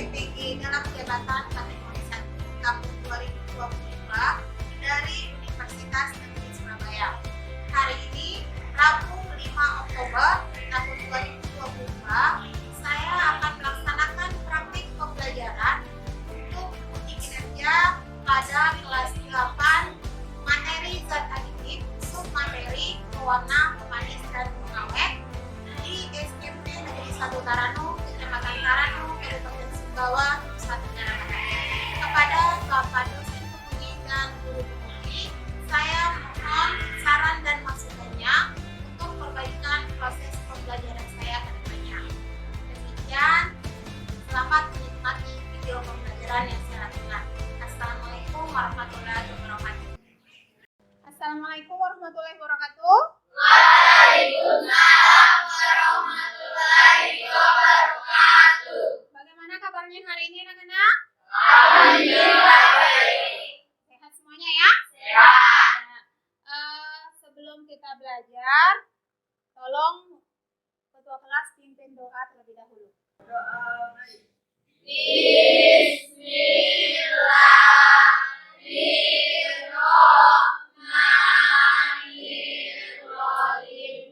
PPG dalam jabatan kategori 1 tahun 2022 dari Universitas Negeri Surabaya. Hari ini, Rabu 5 Oktober tahun 2022, saya akan melaksanakan praktik pembelajaran untuk uji kinerja pada kelas 8 materi zat aditif, submateri pewarna, pemanis, dan pengawet di SMP Negeri 1 Taranu, Kecamatan Taranu, Kabupaten Sumbawa, Nusa Tenggara Barat. Kepada Bapak dosen pembimbing dan guru pembimbing, saya mohon saran dan masukannya untuk perbaikan proses pembelajaran saya ke depannya. Demikian, selamat menikmati video pembelajaran yang saya lakukan. Assalamualaikum warahmatullahi wabarakatuh. Assalamualaikum warahmatullahi wabarakatuh. Waalaikumsalam warahmatullahi wabarakatuh. Bagaimana kabarnya hari ini anak-anak? Alhamdulillah baik. Sehat semuanya ya? Sehat. Sebelum kita belajar, tolong ketua kelas pimpin doa terlebih dahulu. Bismillahirrahmanirrahim.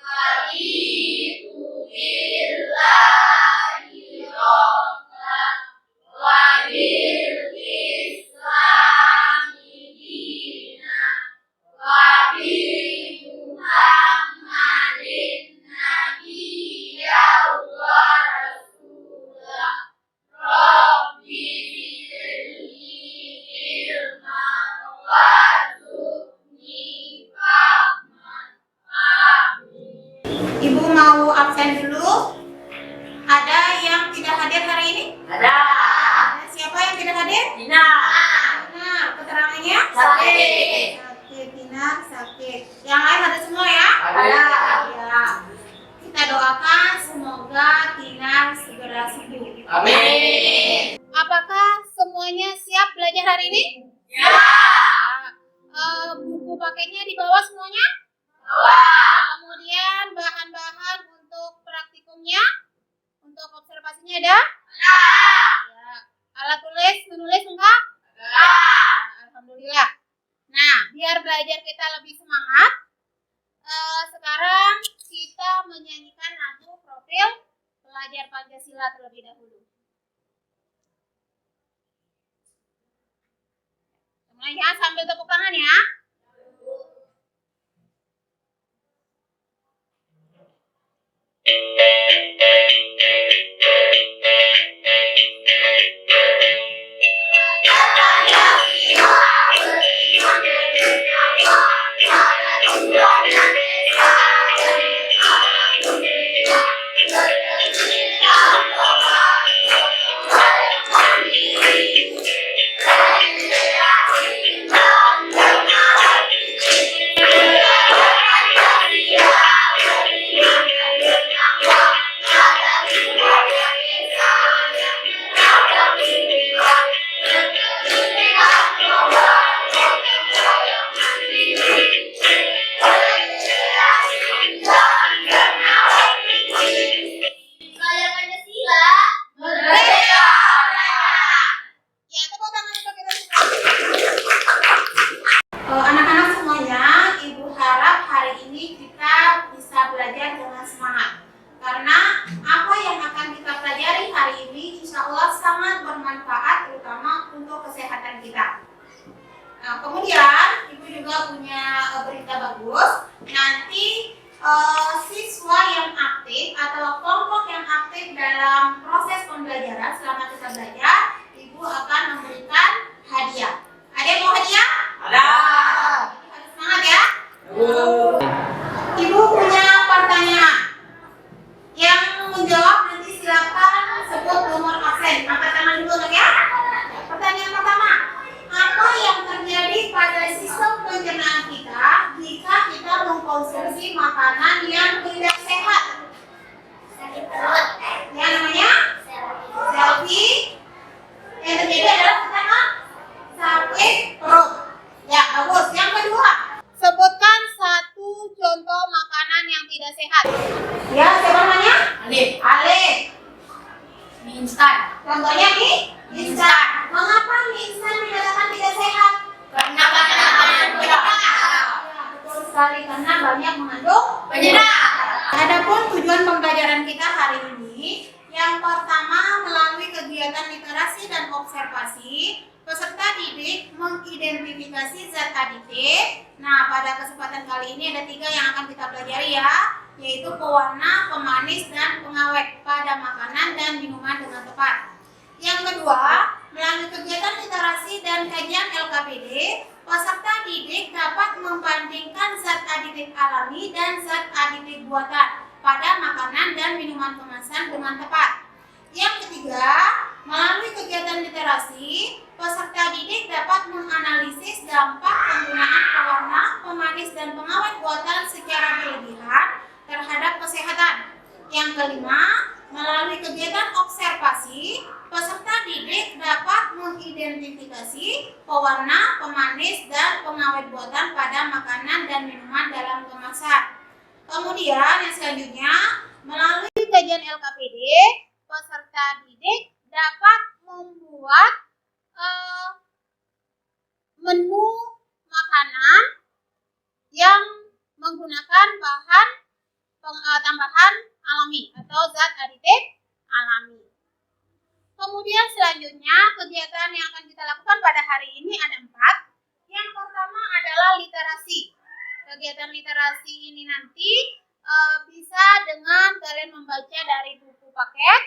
Raditu billahi rabban wa bil islami dinan wa bi Muhammadin nabiyyan wa rasulah. Rabbi zidni ilman warzuqni fahman. Amin. Ibu mau absen dulu. Ada yang tidak hadir hari ini? Ada. Siapa yang tidak hadir? Dina. Nah, keterangannya? Sakit. Sakit, Dina sakit. Yang lain ada semua ya? Ada. Ya. Kita doakan semoga Tina segera sembuh. Amin. Apakah semuanya siap belajar hari ini? Ya. Buku paketnya dibawa semuanya? Wah. Kemudian bahan-bahan untuk praktikumnya, untuk observasinya ada? Ada. Ya. Alat tulis, menulis lengkap? Ada. Alhamdulillah. Nah, biar belajar kita lebih semangat, sekarang kita menyanyikan lagu profil pelajar Pancasila terlebih dahulu. Mulai ya, sambil tepuk tangan ya. Instan. Contohnya mie instan. Mengapa mie instan dikatakan tidak sehat? Karena makanan berlemak. Betul sekali, karena banyak mengandung Penyedap. Adapun tujuan pembelajaran kita hari ini, yang pertama melalui kegiatan literasi dan observasi, peserta didik mengidentifikasi zat aditif. Nah, pada kesempatan kali ini ada 3 yang akan kita pelajari ya, yaitu pewarna, pemanis, dan pengawet pada makanan dan minuman dengan tepat. Yang kedua, melalui kegiatan literasi dan kajian LKPD, peserta didik dapat membandingkan zat aditif alami dan zat aditif buatan pada makanan dan minuman kemasan dengan tepat. Yang ketiga, melalui kegiatan literasi, peserta didik dapat menganalisis dampak penggunaan pewarna, pemanis, dan pengawet buatan secara berlebihan terhadap kesehatan. Yang kelima, melalui kegiatan observasi, peserta didik dapat mengidentifikasi pewarna, pemanis, dan pengawet buatan pada makanan dan minuman dalam kemasan. Kemudian yang selanjutnya, melalui kajian LKPD, peserta didik dapat membuat menu makanan yang menggunakan bahan tambahan alami atau zat aditif alami. Kemudian selanjutnya kegiatan yang akan kita lakukan pada hari ini ada 4. Yang pertama adalah literasi. Kegiatan literasi ini nanti bisa dengan kalian membaca dari buku paket,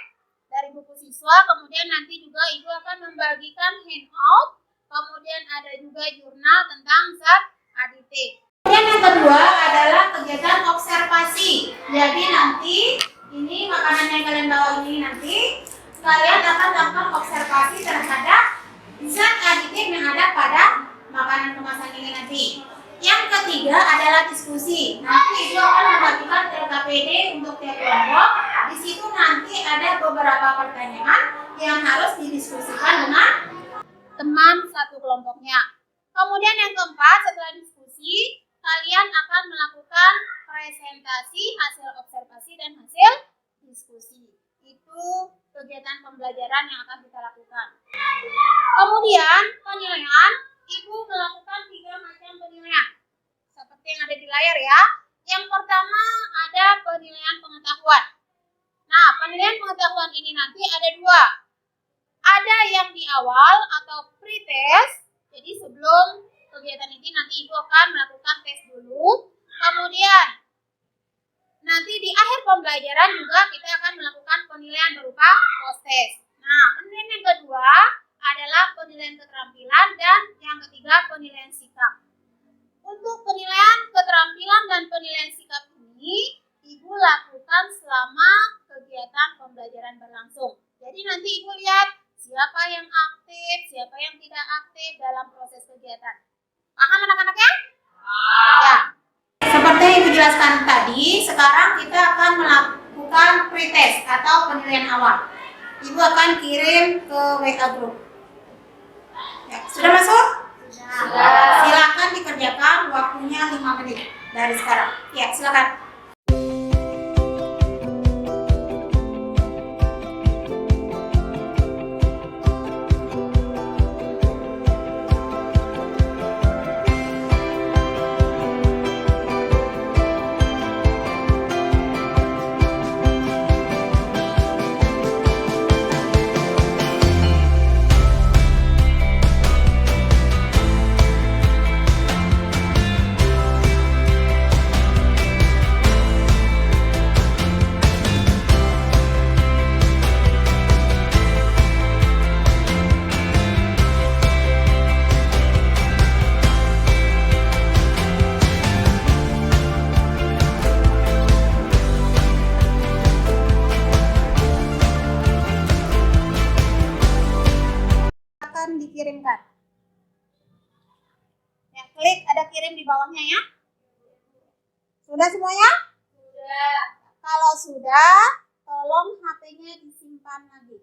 dari buku siswa, kemudian nanti juga ibu akan membagikan handout, kemudian ada juga jurnal tentang zat aditif. Kemudian yang kedua adalah kegiatan observasi. Jadi nanti ini makanan yang kalian bawa ini nanti kalian akan melakukan observasi terhadap zat aditif yang ada pada makanan kemasan ini nanti. Yang ketiga adalah diskusi. Nanti ibu akan membagikan LKPD untuk tiap kelompok. Di situ nanti ada beberapa pertanyaan yang harus didiskusikan dengan teman satu kelompoknya. Kemudian yang keempat, setelah diskusi, kalian akan melakukan presentasi hasil observasi dan hasil diskusi. Itu kegiatan pembelajaran yang akan kita lakukan. Kemudian penilaian, ibu melakukan 3 macam penilaian. Seperti yang ada di layar ya. Yang pertama ada penilaian pengetahuan. Nah, penilaian pengetahuan ini nanti ada 2. Ada yang di awal atau pre-test. Jadi sebelum kegiatan ini nanti ibu akan melakukan tes dulu. Kemudian nanti di akhir pembelajaran juga kita akan melakukan penilaian berupa post-test. Nah, penilaian yang kedua adalah penilaian keterampilan dan yang ketiga penilaian sikap. Untuk penilaian keterampilan dan penilaian sikap ini ibu lakukan selama kegiatan pembelajaran berlangsung. Jadi nanti ibu lihat siapa yang aktif, siapa yang tidak aktif dalam proses kegiatan. Paham anak-anaknya? Ya. Seperti yang ibu jelaskan tadi, sekarang kita akan melakukan pretest atau penilaian awal. Ibu akan kirim ke WA group. Ya, sudah masuk? Sudah. Silakan dikerjakan, waktunya 5 menit dari sekarang. Ya, silakan. Dikirimkan. Ya, klik ada kirim di bawahnya ya. Sudah semuanya? Sudah. Kalau sudah, tolong HP-nya disimpan lagi.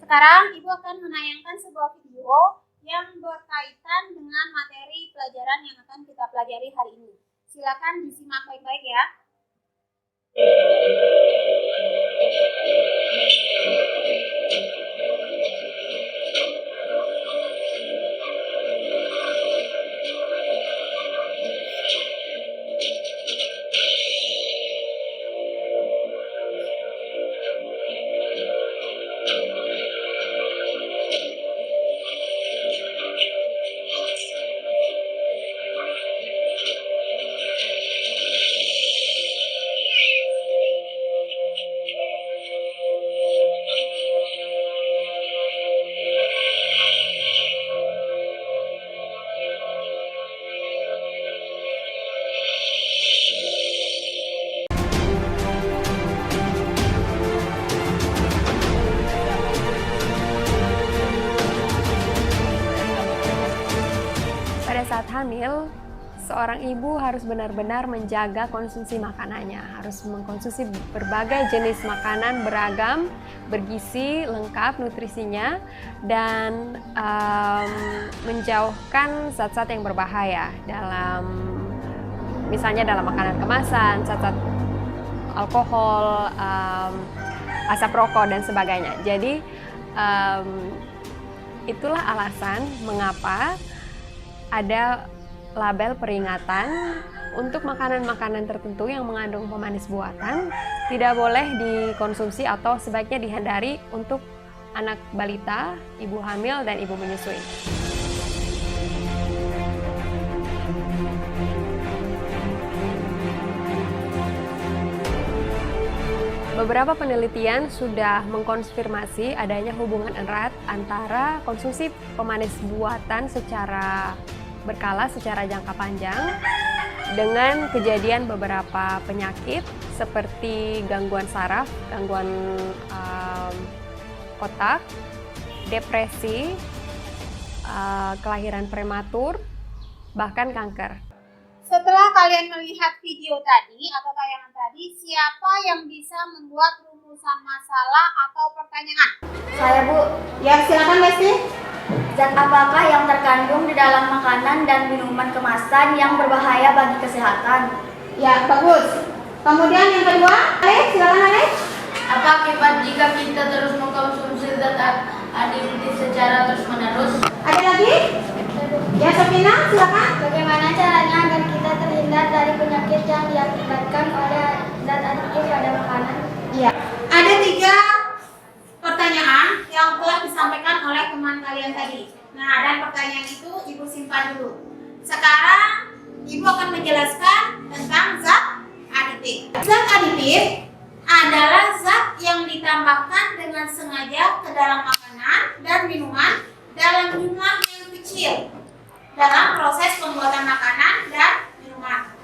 Sekarang ibu akan menayangkan sebuah video yang berkaitan dengan materi pelajaran yang akan kita pelajari hari ini. Silakan disimak baik-baik ya. Pada saat hamil, seorang ibu harus benar-benar menjaga konsumsi makanannya, harus mengkonsumsi berbagai jenis makanan beragam, bergizi, lengkap nutrisinya, dan menjauhkan zat-zat yang berbahaya misalnya dalam makanan kemasan, zat-zat alkohol, asap rokok, dan sebagainya. Jadi itulah alasan mengapa ada label peringatan untuk makanan-makanan tertentu yang mengandung pemanis buatan tidak boleh dikonsumsi atau sebaiknya dihindari untuk anak balita, ibu hamil, dan ibu menyusui. Beberapa penelitian sudah mengkonfirmasi adanya hubungan erat antara konsumsi pemanis buatan secara berkala, secara jangka panjang, dengan kejadian beberapa penyakit seperti gangguan saraf, gangguan otak, depresi, kelahiran prematur, bahkan kanker. Setelah kalian melihat video tadi atau tayangan tadi, siapa yang bisa membuat rumusan masalah atau pertanyaan? Saya, Bu. Ya, silakan Lesti. Zat apakah yang terkandung di dalam makanan dan minuman kemasan yang berbahaya bagi kesehatan? Ya, bagus. Kemudian yang kedua, Alex, silakan Alex. Apa akibat jika kita terus mengkonsumsi zat aditif secara terus-menerus? Ada lagi? Ya, Sofina, silakan. Bagaimana caranya agar kita terhindar dari penyakit yang diakibatkan oleh zat aditif pada makanan? Iya. Ada 3 pertanyaan yang telah disampaikan oleh teman kalian tadi. Nah, dan pertanyaan itu Ibu simpan dulu. Sekarang Ibu akan menjelaskan tentang zat aditif. Zat aditif adalah zat yang ditambahkan dengan sengaja ke dalam makanan dan minuman dalam jumlah yang kecil dalam proses pembuatan makanan dan minuman.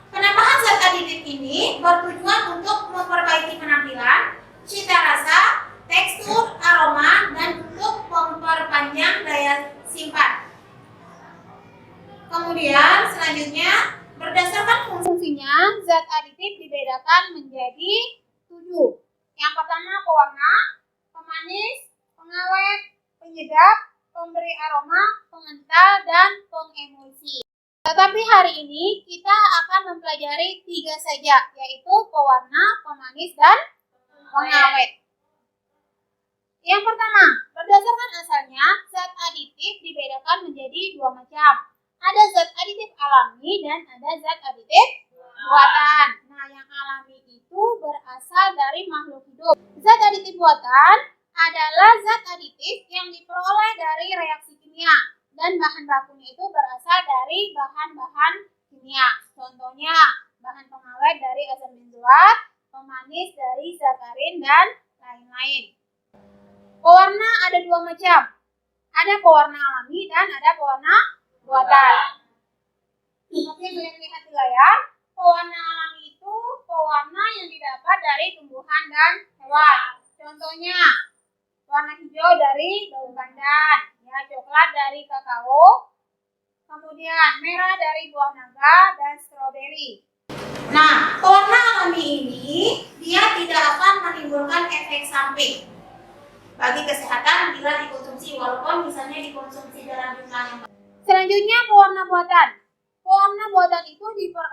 Penambahan zat aditif ini bertujuan untuk memperbaiki penampilan, cita rasa, tekstur, aroma, dan untuk memperpanjang daya simpan. Kemudian selanjutnya, berdasarkan fungsinya, zat aditif dibedakan menjadi 7. Yang pertama pewarna, pemanis, pengawet, penyedap, pemberi aroma, pengental, dan pengemulsi. Tetapi hari ini kita akan mempelajari 3 saja, yaitu pewarna, pemanis, dan pengawet. Yang pertama, berdasarkan asalnya, zat aditif dibedakan menjadi 2 macam. Ada zat aditif alami dan ada zat aditif buatan. Nah, yang alami itu berasal dari makhluk hidup. Zat aditif buatan adalah zat aditif yang diperoleh dari reaksi kimia dan bahan bakunya itu berasal dari bahan-bahan kimia. Contohnya, bahan pengawet dari asam benzoat, pemanis dari sakarin, dan lain-lain. Pewarna ada 2 macam. Ada pewarna alami dan ada pewarna buatan. Seperti yang kalian lihat di layar, pewarna alami itu pewarna yang didapat dari tumbuhan dan hewan. Contohnya, warna hijau dari daun pandan, ya, coklat dari kakao, kemudian merah dari buah naga dan stroberi. Nah, pewarna alami ini dia tidak akan menimbulkan efek samping bagi kesehatan bila dikonsumsi, walaupun misalnya dikonsumsi dalam jumlah yang banyak. Selanjutnya pewarna buatan. Pewarna buatan itu diperoleh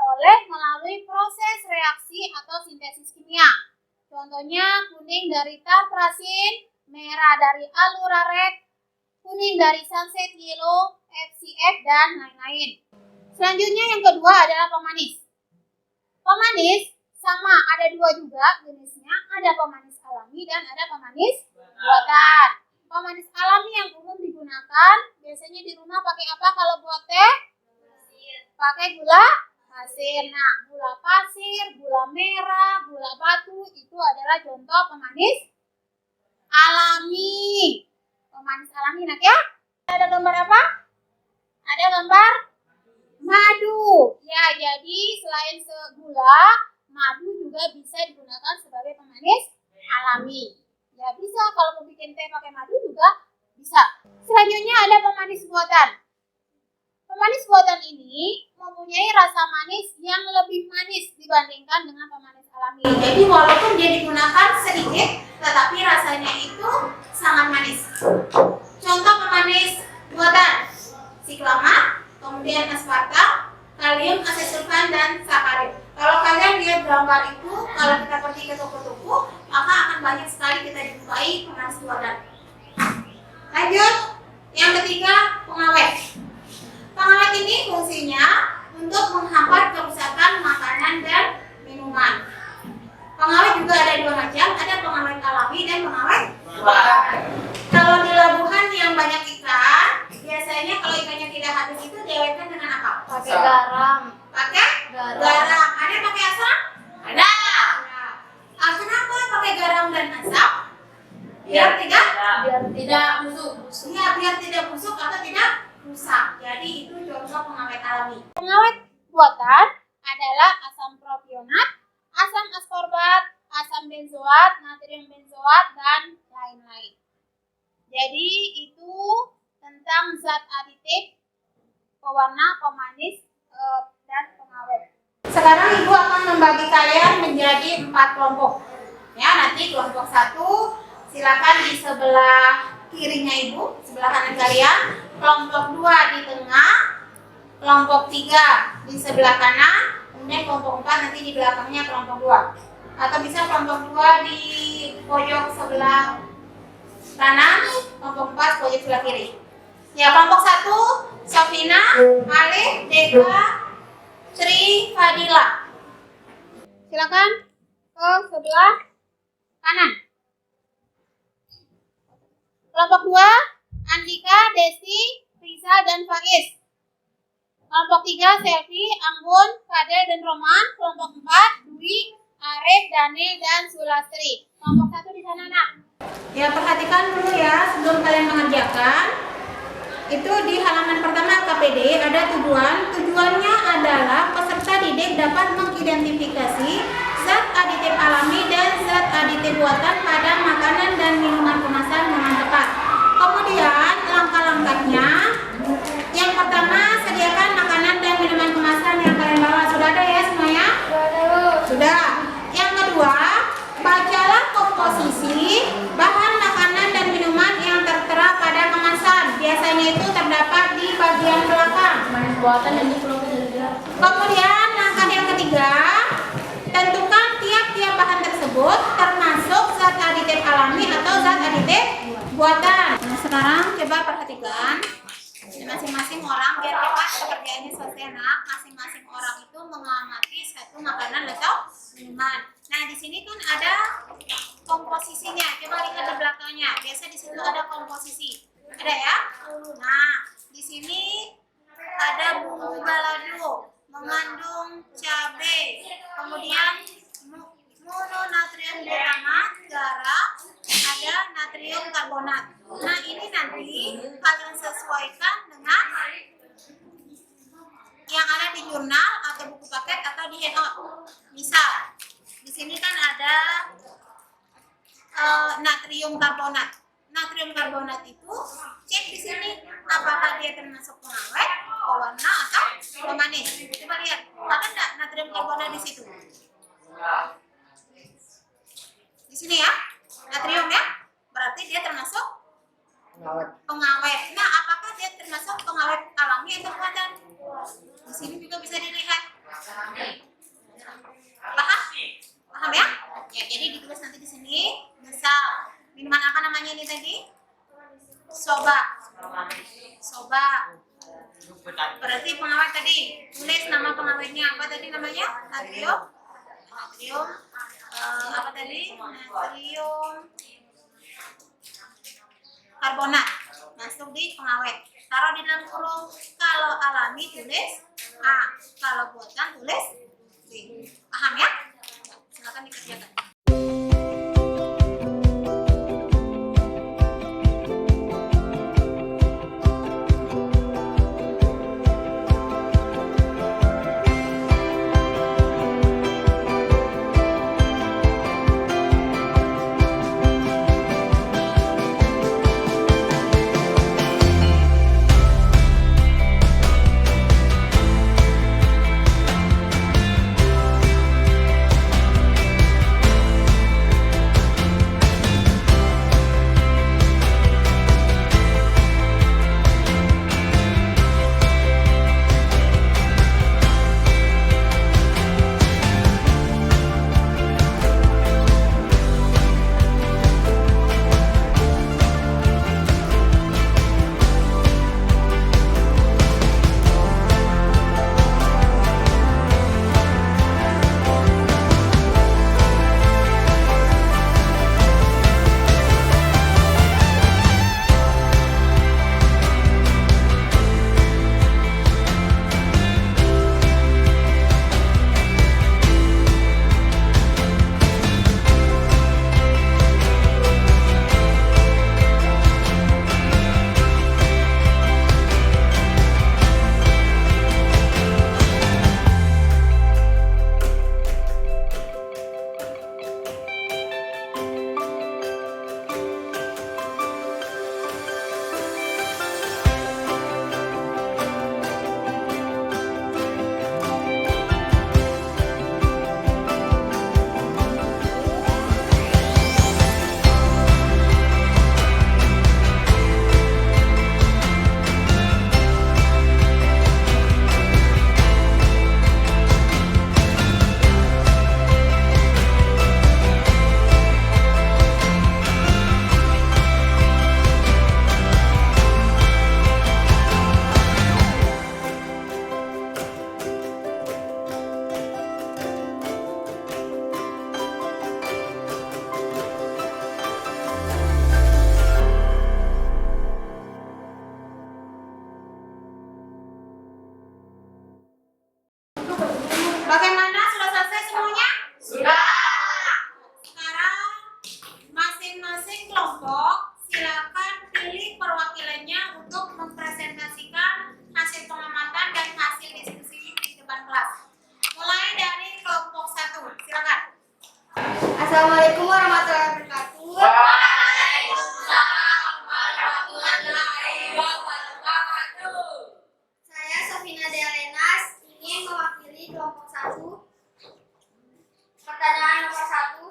Contohnya kuning dari tartrazine, merah dari alurarek, kuning dari sunset yellow, FCF, dan lain-lain. Selanjutnya yang kedua adalah pemanis. Pemanis sama ada dua juga jenisnya, ada pemanis alami dan ada pemanis buatan. Pemanis alami yang umum digunakan biasanya di rumah pakai apa kalau buat teh? Pakai gula pasir. Nah, gula pasir, gula merah, gula batu itu adalah contoh pemanis alami. Pemanis alami, nak ya? Ada gambar apa? Ada gambar madu. Ya, jadi selain gula, madu juga bisa digunakan sebagai pemanis alami. Ya, bisa kalau mau bikin teh pakai madu juga bisa. Selanjutnya ada pemanis buatan. Pemanis buatan ini mempunyai rasa manis yang lebih manis dibandingkan dengan pemanis alami. Jadi walaupun dia digunakan sedikit, tetapi rasanya itu sangat manis. Contoh pemanis buatan: siklama, kemudian aspartam, kalium, asesulfan, dan sakarin. Kalau kalian lihat gambar itu, kalau kita pergi ke toko-toko, maka akan banyak sekali kita jumpai pemanis buatan. Lanjut, yang ketiga, pengawet. Pengawet ini fungsinya untuk menghambat kerusakan makanan dan minuman. Pengawet juga ada dua macam, ada pengawet alami dan pengawet buatan. Kalau di labuhan yang banyak ikan, biasanya kalau ikannya tidak habis itu diawetkan dengan apa? Pakai garam. Pakai garam. Ada pakai asam? Ada. Kenapa pakai garam dan asam? Biar tidak busuk. Ya, biar tidak busuk atau tidak rusak. Jadi itu contoh pengawet alami. Pengawet buatan adalah asam propionat, asam askorbat, asam benzoat, natrium benzoat, dan lain-lain. Jadi itu tentang zat aditif, pewarna, pemanis, dan pengawet. Sekarang Ibu akan membagi kalian menjadi 4 kelompok. Ya, nanti kelompok 1 silakan di sebelah kirinya Ibu, sebelah kanan kalian. Kelompok 2 di tengah, kelompok 3 di sebelah kanan, kemudian kelompok 4 nanti di belakangnya kelompok 2. Atau bisa kelompok 2 di pojok sebelah kanan, kelompok 4 pojok sebelah kiri. Ya, kelompok 1, Safina, Alif, Deka, Sri, Fadila. Silakan ke sebelah kanan. Kelompok 2, Andika, Desi, Risa, dan Faiz. Kelompok 3, Selvi, Anggun, Fadel, dan Roman. Kelompok 4, Dwi, Arif, Daniel, dan Sulastri. Kelompok 1 di sana, nak. Ya, perhatikan dulu ya sebelum kalian mengerjakan. Itu di halaman pertama KPD ada tujuan. Tujuannya adalah peserta didik dapat mengidentifikasi zat aditif alami dan zat aditif buatan pada makanan dan minuman kemasan dengan tepat. Kemudian langkah-langkahnya, yang pertama sediakan makanan dan minuman kemasan yang kalian bawa. Sudah ada ya semuanya? Sudah. Yang kedua, bacalah komposisi bahan makanan dan minuman yang tertera pada kemasan. Biasanya itu terdapat di bagian belakang. Kemudian langkah yang ketiga, tentukan tiap-tiap bahan tersebut termasuk zat aditif alami atau zat aditif buatan. Nah, sekarang coba perhatikan masing-masing orang biar cepat pekerjaannya selesai, nak. Masing-masing orang itu mengamati satu makanan atau minuman. Nah, di sini kan ada komposisinya. Coba lihat di belakangnya. Biasa di situ ada komposisi. Ada ya? Nah, di sini ada bumbu balado, mengandung cabai, kemudian mononatrium glutamate, garam, ada natrium karbonat. Nah, ini nanti kalian sesuaikan dengan yang ada di jurnal atau buku paket atau di handout. Misal, di sini kan ada natrium karbonat. Natrium karbonat itu cek di sini apakah dia termasuk pengawet, pewarna, atau pemanis. Coba lihat, ada nggak natrium karbonat di situ? Di sini ya, natrium ya, berarti dia termasuk pengawet. Nah, apakah dia termasuk pengawet alami atau buatan? Di sini juga bisa dilihat. Paham? Paham ya? Ya, jadi ditulis nanti di sini. namanya? Natrium. Natrium apa tadi? Natrium karbonat. Masuk di pengawet. Taruh di dalam kurung. Kalau alami tulis A, kalau buatan tulis B. Paham ya? Silakan dikerjakan. Bagaimana? Sudah selesai semuanya? Sudah. Sekarang masing-masing kelompok silakan pilih perwakilannya untuk mempresentasikan hasil pengamatan dan hasil diskusi di depan kelas. Mulai dari kelompok 1. Silakan. Assalamualaikum warahmatullahi wabarakatuh. Waalaikumsalam warahmatullahi wabarakatuh. Saya Sofina Delenas ingin mewakili kelompok 1. Pertanyaan nomor 1.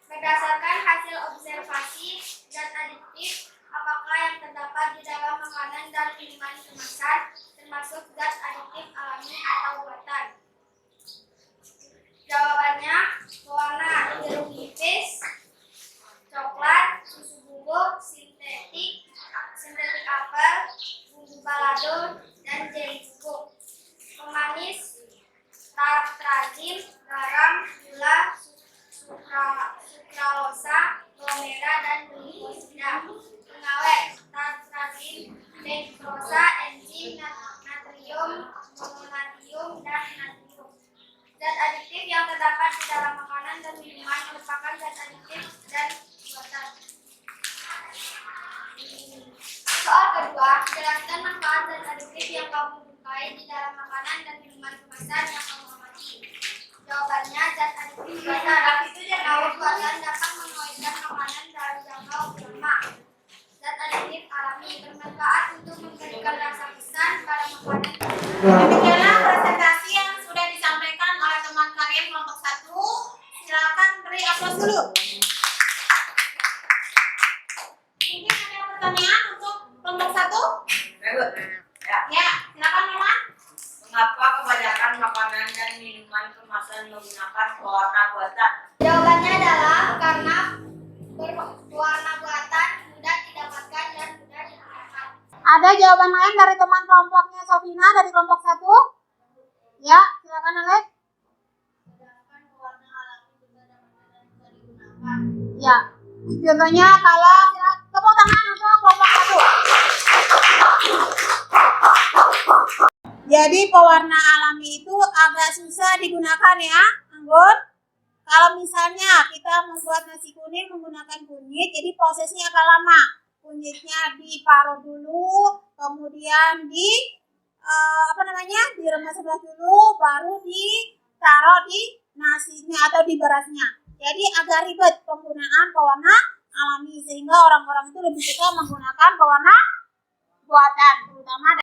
Berdasarkan hasil observasi zat adiktif, apakah yang terdapat di dalam makanan dan minuman kemasan termasuk zat adiktif alami atau buatan? Jawabannya warna biru nipis, coklat, susu bubuk, sintetik apel, bumbu balado, dan jeli bubuk. Pemanis, tartrazin, garam, gula, sukralosa, bawang merah, dan glikosida. Pengawet, tartrazin, dekrosa, enzim, natrium, monomatium, dan natrium. Zat adiktif yang terdapat di dalam makanan dan minuman merupakan zat adiktif dan buatan. Soal kedua, jelaskan manfaat zat adiktif yang kamu jumpai di dalam makanan dan minuman kemasan yang kamu amati. Jawabannya, zat adiktif buatan dapat mengawetkan makanan dalam jangka lama. Zat adiktif alami bermanfaat untuk memberikan rasa pesan pada makanan. Demikianlah presentasi yang sudah disampaikan oleh teman kalian kelompok 1. Silakan beri aplaus dulu. Mungkin ada pertanyaan untuk kelompok 1? Ya, silakan Roman. Mengapa kebanyakan makanan dan minuman kemasan menggunakan pewarna buatan? Jawabannya adalah karena berwarna buatan mudah didapatkan dan mudah digunakan. Ada jawaban lain dari teman kelompoknya Sofina dari kelompok 1? Ya, silakan Alek. Ya, contohnya kalau tepuk tangan untuk kelompok 1. Jadi pewarna alami itu agak susah digunakan ya, Anggun. Kalau misalnya kita membuat nasi kuning menggunakan kunyit, jadi prosesnya agak lama. Kunyitnya diparut dulu, kemudian diremas dulu, baru ditaruh di nasinya atau di berasnya. Jadi agak ribet penggunaan pewarna alami, sehingga orang-orang itu lebih suka menggunakan pewarna buatan, terutama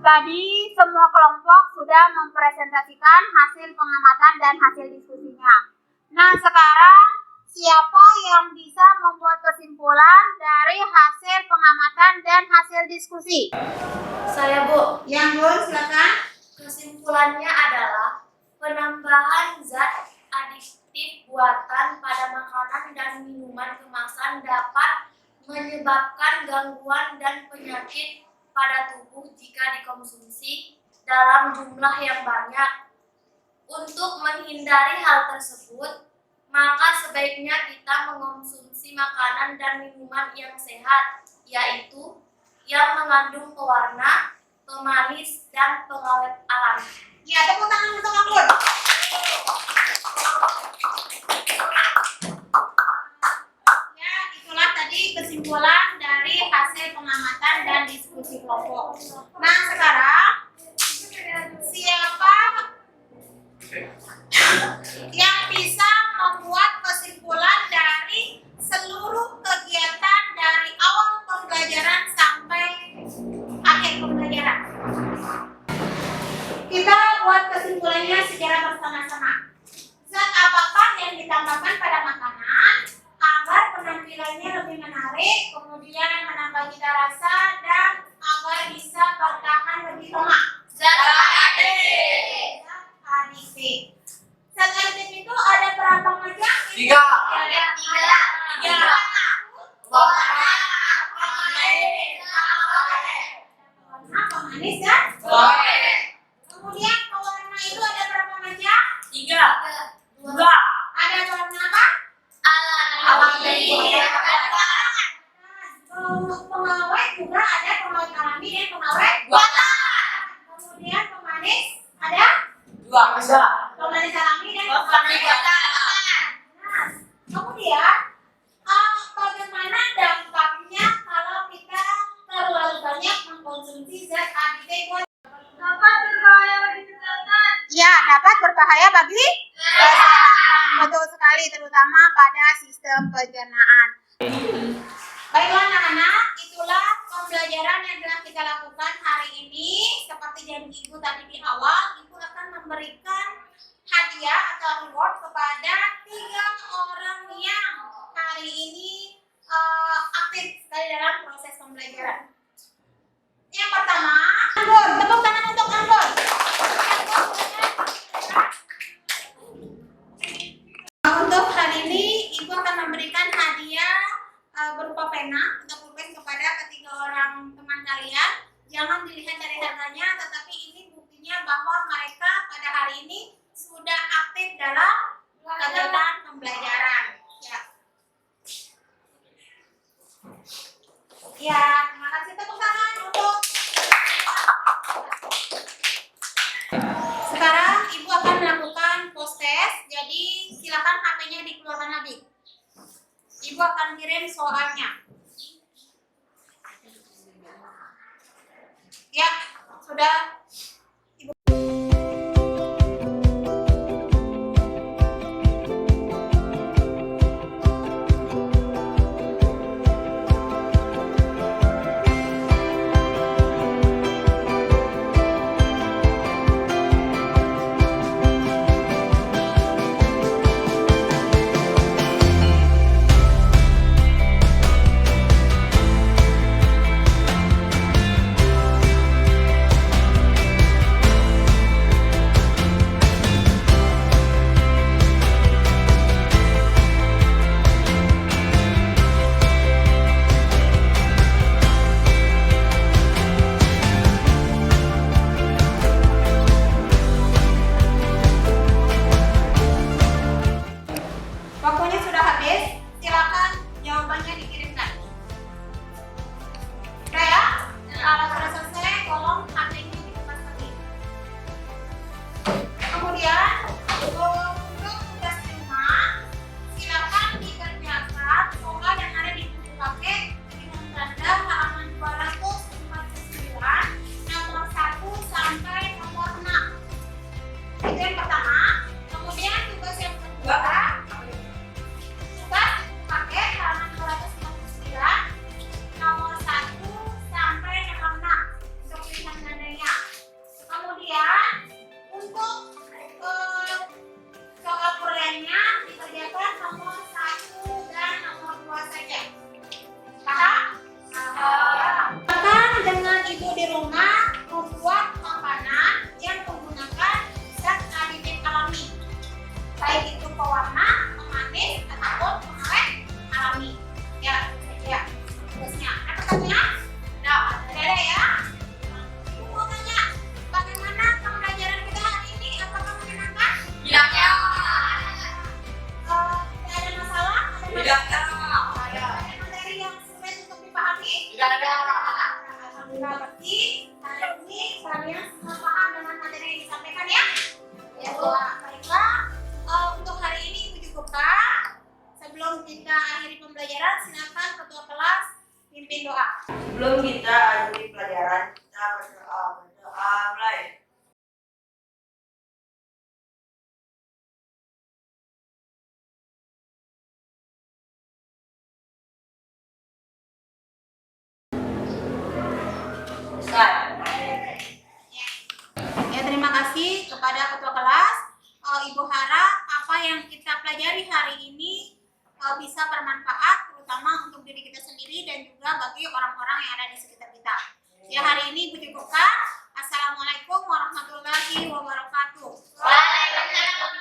tadi semua kelompok sudah mempresentasikan hasil pengamatan dan hasil diskusinya. Nah, sekarang siapa yang bisa membuat kesimpulan dari hasil pengamatan dan hasil diskusi? Saya, Bu. Yang Bu, silakan. Kesimpulannya adalah penambahan zat adiktif buatan pada makanan dan minuman kemasan dapat menyebabkan gangguan dan penyakit pada tubuh jika dikonsumsi dalam jumlah yang banyak. Untuk menghindari hal tersebut, maka sebaiknya kita mengonsumsi makanan dan minuman yang sehat, yaitu yang mengandung pewarna, pemanis, dan pengawet alami. Ya, tepuk tangan untuk Anggun. Ya, itulah tadi kesimpulan dari hasil pengamatan dan diskusi kelompok. Nah, sekarang siapa yang bisa membuat kesimpulan dari seluruh kegiatan dari awal pembelajaran sampai akhir pembelajaran? Kita buat kesimpulannya secara bersama-sama. Zat apakah yang ditambahkan pada makanan agar penampilannya lebih menarik, kemudian menambah cita rasa, dan agar bisa bertahan lebih lama? Zat adiktif. Zat adiktif. Zat adiktif itu ada berapa macam? 3. Ada 3. Warna, pemanis, dan kemudian pewarna itu ada berapa macam? 3. 2. Ada warna apa? Alami. Pengawet juga ada pengawet alami dan pengawet buatan. Kemudian pemanis ada 2. pemanis alami dan Pemanis pemanis buatan. Nah, kemudian bagaimana dampaknya kalau kita terlalu banyak mengkonsumsi zat adiktif? Dapat berbahaya bagi kesehatan. Ya, dapat berbahaya bagi kesehatan. Betul sekali, terutama pada sistem pencernaan. Baiklah anak-anak, itulah pembelajaran yang telah kita lakukan hari ini. Seperti janji Ibu tadi di awal, Ibu akan memberikan hadiah atau reward kepada 3 orang yang hari ini aktif sekali dalam proses pembelajaran. Yang pertama, Anggun, tepuk tangan untuk Anggun. Untuk hari ini, Ibu akan memberikan hadiah berupa pena atau pulpen kepada ketiga orang teman kalian. Jangan dilihat dari harganya, tetapi ini buktinya bahwa mereka pada hari ini sudah aktif dalam kegiatan pembelajaran. Ya. Ya, terima kasih, tepuk tangan untuk. Sekarang Ibu akan melakukan post test, jadi silakan HP-nya dikeluarkan lagi. Ibu akan kirim soalnya. Ya, sudah. kasih kepada ketua kelas. Ibu harap apa yang kita pelajari hari ini bisa bermanfaat, terutama untuk diri kita sendiri dan juga bagi orang-orang yang ada di sekitar kita. Ya, hari ini Ibu cukupkan. Assalamualaikum warahmatullahi wabarakatuh. Waalaikumsalam.